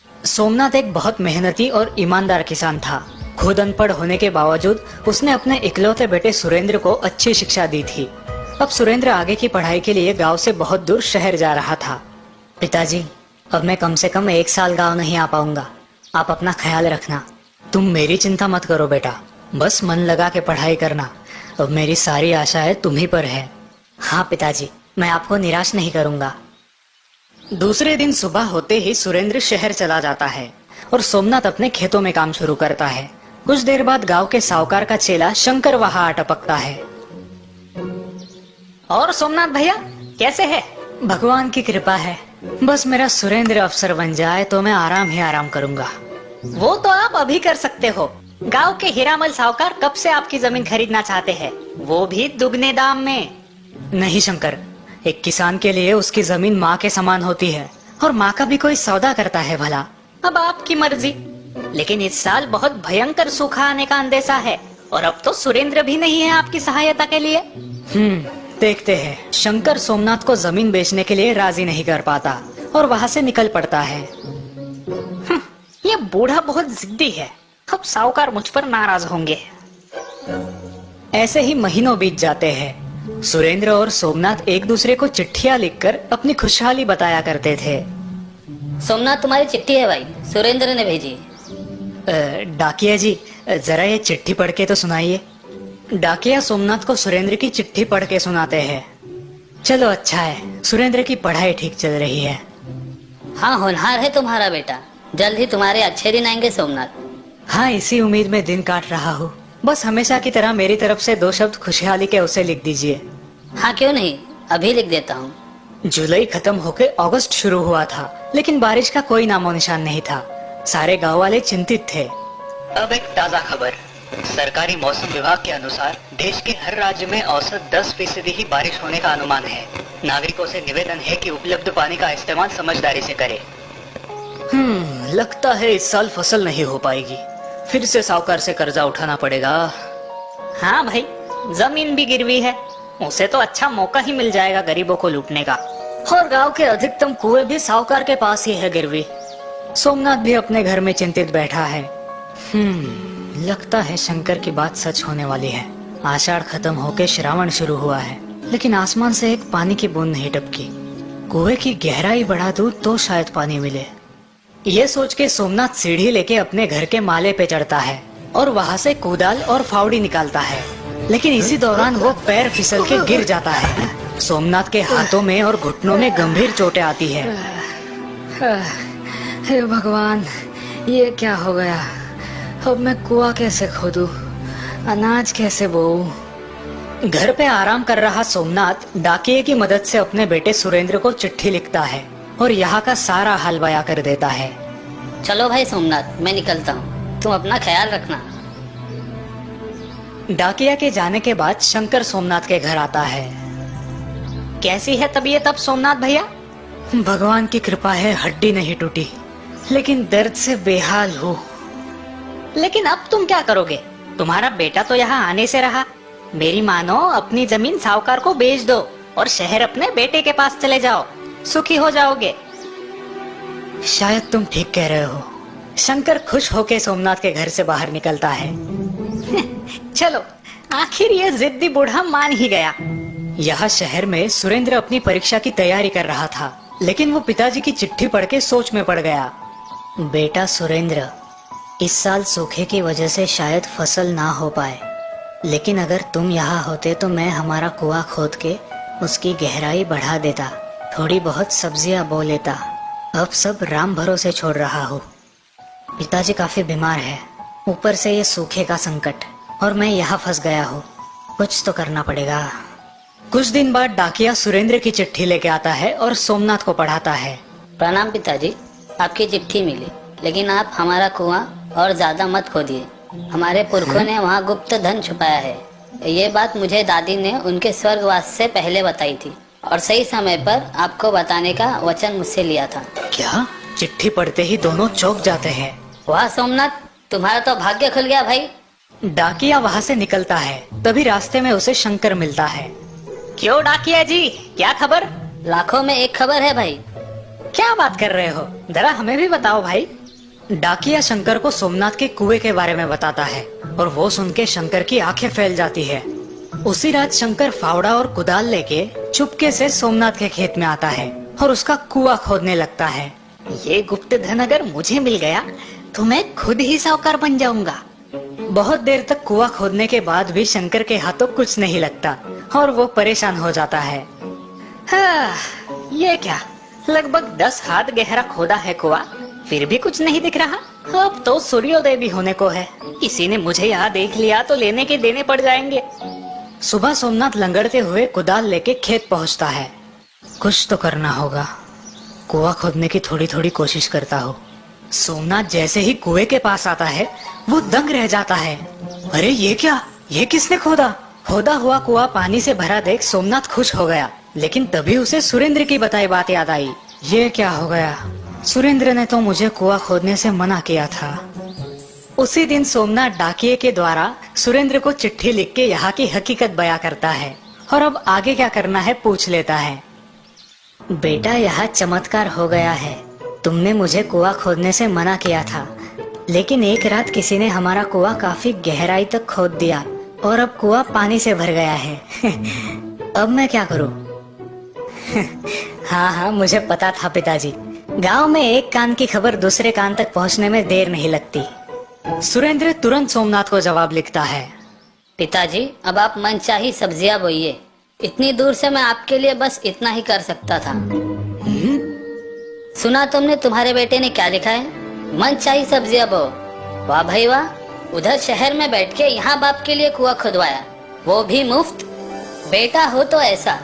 सोमनाथ एक बहुत मेहनती और ईमानदार किसान था। खुद अनपढ़ होने के बावजूद उसने अपने इकलौते बेटे सुरेंद्र को अच्छी शिक्षा दी थी। अब सुरेंद्र आगे की पढ़ाई के लिए गांव से बहुत दूर शहर जा रहा था। पिताजी, अब मैं कम से कम 1 साल गांव नहीं आ पाऊंगा। आप अपना ख्याल रखना। तुम मेरी चिंता मत करो बेटा, बस मन लगा के पढ़ाई करना। अब मेरी सारी आशाएं तुम्ही पर है। हाँ पिताजी, मैं आपको निराश नहीं करूंगा। दूसरे दिन सुबह होते ही सुरेंद्र शहर चला जाता है और सोमनाथ अपने खेतों में काम शुरू करता है। कुछ देर बाद गांव के साहूकार का चेला शंकर वहां आ टपकता है। और सोमनाथ भैया कैसे है? भगवान की कृपा है। बस मेरा सुरेंद्र अफसर बन जाए तो मैं आराम ही आराम करूंगा। वो तो आप अभी कर सकते हो। गांव के हीरामल साहूकार कब से आपकी जमीन खरीदना चाहते हैं, वो भी दुगने दाम में। नहीं शंकर, एक किसान के लिए उसकी जमीन माँ के समान होती है और माँ का भी कोई सौदा करता है भला। अब आपकी मर्जी, लेकिन इस साल बहुत भयंकर सूखा आने का अंदेशा है और अब तो सुरेंद्र भी नहीं है आपकी सहायता के लिए। देखते हैं। शंकर सोमनाथ को जमीन बेचने के लिए राजी नहीं कर पाता और वहाँ से निकल पड़ता है। ये बूढ़ा बहुत जिद्दी है, अब साहूकार मुझ पर नाराज होंगे। ऐसे ही महीनों बीत जाते हैं। सुरेंद्र और सोमनाथ एक दूसरे को चिट्ठियां लिखकर अपनी खुशहाली बताया करते थे। सोमनाथ, तुम्हारी चिट्ठी है भाई, सुरेंद्र ने भेजी। डाकिया जी, जरा ये चिट्ठी पढ़ के तो सुनाइए। डाकिया सोमनाथ को सुरेंद्र की चिट्ठी पढ़ के सुनाते हैं। चलो अच्छा है, सुरेंद्र की पढ़ाई ठीक चल रही है। हाँ, होनहार है तुम्हारा बेटा, जल्द ही तुम्हारे अच्छे दिन आएंगे सोमनाथ। हाँ, इसी उम्मीद में दिन काट रहा हूँ। बस हमेशा की तरह मेरी तरफ से 2 शब्द खुशहाली के उसे लिख दीजिए। हाँ क्यों नहीं, अभी लिख देता हूँ। जुलाई खत्म होके अगस्त शुरू हुआ था, लेकिन बारिश का कोई नामो निशान नहीं था। सारे गांव वाले चिंतित थे। अब एक ताजा खबर। सरकारी मौसम विभाग के अनुसार देश के हर राज्य में औसत 10% ही बारिश होने का अनुमान है। नागरिकों से निवेदन है कि उपलब्ध पानी का इस्तेमाल समझदारी से करें। लगता है इस साल फसल नहीं हो पाएगी। फिर से साहूकार से कर्जा उठाना पड़ेगा। हाँ भाई, जमीन भी गिरवी है, उसे तो अच्छा मौका ही मिल जाएगा गरीबों को लूटने का। और गांव के अधिकतम कुएं भी साहूकार के पास ही है गिरवी। सोमनाथ भी अपने घर में चिंतित बैठा है। लगता है शंकर की बात सच होने वाली है। आषाढ़ खत्म होके श्रावण शुरू हुआ है, लेकिन आसमान से एक पानी की बूंद नहीं टपकी। कुएं की गहराई बढ़ा दूं तो शायद पानी मिले। ये सोच के सोमनाथ सीढ़ी लेके अपने घर के माले पे चढ़ता है और वहाँ से कुदाल और फावड़ी निकालता है, लेकिन इसी दौरान वो पैर फिसल के गिर जाता है। सोमनाथ के हाथों में और घुटनों में गंभीर चोटें आती है। हे भगवान, ये क्या हो गया? अब मैं कुआं कैसे खोदूं, अनाज कैसे बोऊं? घर पे आराम कर रहा सोमनाथ डाकिये की मदद से अपने बेटे सुरेंद्र को चिट्ठी लिखता है और यहाँ का सारा हाल बयां कर देता है। चलो भाई सोमनाथ, मैं निकलता हूँ, तुम अपना ख्याल रखना। डाकिया के जाने के बाद शंकर सोमनाथ के घर आता है। कैसी है तबीयत अब सोमनाथ भैया? भगवान की कृपा है, हड्डी नहीं टूटी, लेकिन दर्द से बेहाल हूँ। लेकिन अब तुम क्या करोगे? तुम्हारा बेटा तो यहाँ आने से रहा। मेरी मानो अपनी जमीन साहूकार को बेच दो और शहर अपने बेटे के पास चले जाओ, सुखी हो जाओगे। शायद तुम ठीक कह रहे हो। शंकर खुश होके सोमनाथ के घर से बाहर निकलता है। चलो, आखिर ये जिद्दी बूढ़ा मान ही गया। यहाँ शहर में सुरेंद्र अपनी परीक्षा की तैयारी कर रहा था, लेकिन वो पिताजी की चिट्ठी पढ़ के सोच में पड़ गया। बेटा सुरेंद्र, इस साल सूखे की वजह से शायद फसल ना हो पाए, लेकिन अगर तुम यहाँ होते तो मैं हमारा कुआं खोद के उसकी गहराई बढ़ा देता, थोड़ी बहुत सब्जियां बो लेता। अब सब राम भरोसे छोड़ रहा हूँ। पिताजी काफी बीमार है, ऊपर से ये सूखे का संकट, और मैं यहाँ फंस गया हूँ। कुछ तो करना पड़ेगा। कुछ दिन बाद डाकिया सुरेंद्र की चिट्ठी लेके आता है और सोमनाथ को पढ़ाता है। प्रणाम पिताजी, आपकी चिट्ठी मिली, लेकिन आप हमारा कुआं और ज्यादा मत खोदिए। हमारे पुरखों ने वहाँ गुप्त धन छुपाया है। ये बात मुझे दादी ने उनके स्वर्गवास से पहले बताई थी और सही समय पर आपको बताने का वचन मुझसे लिया था। क्या? चिट्ठी पढ़ते ही दोनों चौंक जाते हैं। वाह सोमनाथ, तुम्हारा तो भाग्य खुल गया भाई। डाकिया वहाँ से निकलता है, तभी रास्ते में उसे शंकर मिलता है। क्यों डाकिया जी, क्या खबर? लाखों में एक खबर है भाई। क्या बात कर रहे हो, जरा हमें भी बताओ भाई। डाकिया शंकर को सोमनाथ के कुएं के बारे में बताता है और वो सुन के शंकर की आंखें फैल जाती है। उसी रात शंकर फावड़ा और कुदाल लेके चुपके से सोमनाथ के खेत में आता है और उसका कुआं खोदने लगता है। ये गुप्त धन अगर मुझे मिल गया तो मैं खुद ही साहूकार बन जाऊंगा। बहुत देर तक कुआं खोदने के बाद भी शंकर के हाथों कुछ नहीं लगता और वो परेशान हो जाता है। हाँ, ये क्या, लगभग 10 हाथ गहरा खोदा है कुआं, फिर भी कुछ नहीं दिख रहा। अब तो सूर्योदय भी होने को है, किसी ने मुझे यहाँ देख लिया तो लेने के देने पड़ जाएंगे। सुबह सोमनाथ लंगड़ते हुए कुदाल लेके खेत पहुँचता है। कुछ तो करना होगा, कुआं खोदने की थोड़ी थोड़ी कोशिश करता हूँ। सोमनाथ जैसे ही कुएं के पास आता है वो दंग रह जाता है। अरे ये क्या, ये किसने खोदा? खोदा हुआ कुआं पानी से भरा देख सोमनाथ खुश हो गया, लेकिन तभी उसे सुरेंद्र की बताई बात याद आई। ये क्या हो गया, सुरेंद्र ने तो मुझे कुआं खोदने से मना किया था। उसी दिन सोमनाथ डाकिये के द्वारा सुरेंद्र को चिट्ठी लिख के यहाँ की हकीकत बयां करता है और अब आगे क्या करना है पूछ लेता है। बेटा, यह चमत्कार हो गया है। तुमने मुझे कुआं खोदने से मना किया था, लेकिन एक रात किसी ने हमारा कुआं काफी गहराई तक खोद दिया और अब कुआं पानी से भर गया है। अब मैं क्या करूं? हाँ हाँ, मुझे पता था पिताजी। गांव में एक कान की खबर दूसरे कान तक पहुंचने में देर नहीं लगती। सुरेंद्र तुरंत सोमनाथ को जवाब लिखता है। पिताजी, अब आप मनचाही सब्जियां बोइए। इतनी दूर से मैं आपके लिए बस इतना ही कर सकता था। सुना तुमने तुम्हारे बेटे ने क्या लिखा है? मनचाही सब्जियां बो। वाह भाई वाह, उधर शहर में बैठ के यहाँ बाप के लिए कुआं खुदवाया, वो भी मुफ्त। बेटा हो तो ऐसा,